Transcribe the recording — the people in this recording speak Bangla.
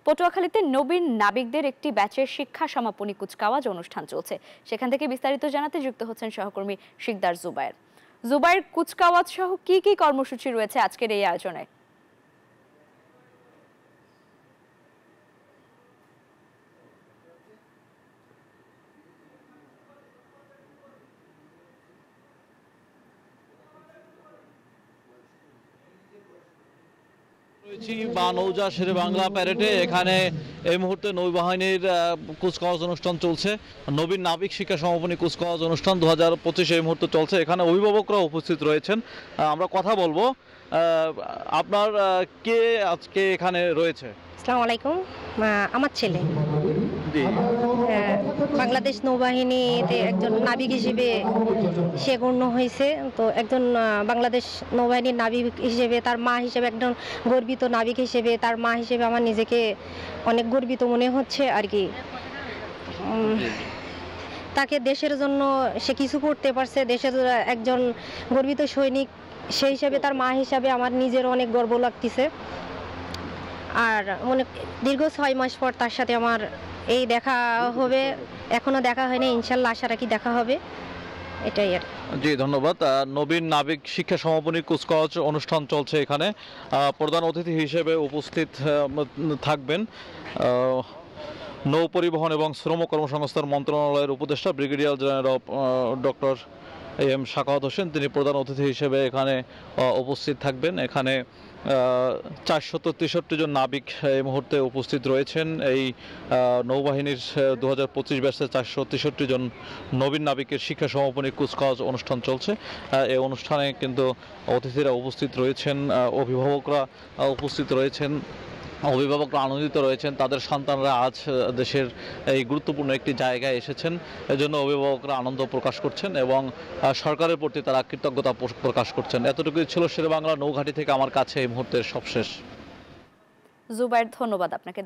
পটুয়াখালীতে নবীন নাবিকদের একটি ব্যাচের শিক্ষা সমাপনী কুচকাওয়াজ অনুষ্ঠান চলছে। সেখান থেকে বিস্তারিত জানাতে যুক্ত হচ্ছেন সহকর্মী শিকদার জুবায়ের। জুবায়ের, কুচকাওয়াজ সহ কি কি কর্মসূচি রয়েছে আজকের এই আয়োজনে? বা নৌজা শেরে বাংলা প্যারেডে এখানে এই মুহূর্তে নৌবাহিনীর কুচকাওয়াজ অনুষ্ঠান চলছে। নবীন নাবিক শিক্ষা সমাপনী কুচকাওয়াজ অনুষ্ঠান 2025 এই মুহূর্তে চলছে। এখানে অভিভাবকরা উপস্থিত রয়েছেন, আমরা কথা বলবো। আপনার কে আজকে এখানে রয়েছে? আসসালামু আলাইকুম। আমার ছেলে বাংলাদেশ নৌবাহিনীতে একজন নাবিক হিসেবে সে গণ্য হয়েছে। তো একজন বাংলাদেশ নৌবাহিনীর নাবিক হিসেবে, তার মা হিসেবে, একজন গর্বিত নাবিক হিসেবে, তার মা হিসেবে আমার নিজেকে অনেক গর্বিত মনে হচ্ছে আর কি। তাকে দেশের জন্য সে কিছু করতে পারছে, দেশের একজন গর্বিত সৈনিক, সেই হিসাবে তার মা হিসাবে আমার নিজের অনেক গর্ব লাগতেছে। আর দীর্ঘ 6 মাস পর তার সাথে আমার এই দেখা হবে। এখনো দেখা হয়নি, ইনশাল্লাহ আশা রাখি দেখা হবে, এটাই আর। জি, ধন্যবাদ। নবীন নাবিক শিক্ষা সমাপনী কুচকাওয়াজ অনুষ্ঠান চলছে। এখানে প্রধান অতিথি হিসেবে উপস্থিত থাকবেন নৌ পরিবহন এবং শ্রম কর্মসংস্থান মন্ত্রণালয়ের উপদেষ্টা brigadier general doctor M Sakhawat Hossain. তিনি প্রধান অতিথি হিসেবে এখানে উপস্থিত থাকবেন। এখানে 463 জন নাবিক এই মুহূর্তে উপস্থিত রয়েছেন। এই নৌবাহিনীর 2025 ব্যাচে 463 জন নবীন নাবিকের শিক্ষা সমাপনী কুচকাওয়াজ অনুষ্ঠান চলছে। এই অনুষ্ঠানে কিন্তু অতিথিরা উপস্থিত রয়েছেন, অভিভাবকরা উপস্থিত রয়েছেন। অভিভাবকরা আনন্দিত রয়েছেন, তাদের সন্তানরা আজ দেশের এই গুরুত্বপূর্ণ একটি জায়গায় এসেছেন। এজন্য অভিভাবকরা আনন্দ প্রকাশ করছেন এবং সরকারের প্রতি তারা কৃতজ্ঞতা প্রকাশ করছেন। এতটুকুই ছিল শেরেবাংলা নৌঘাটি থেকে আমার কাছে এই মুহূর্তের সবশেষ। জুবায়ের, ধন্যবাদ আপনাকে।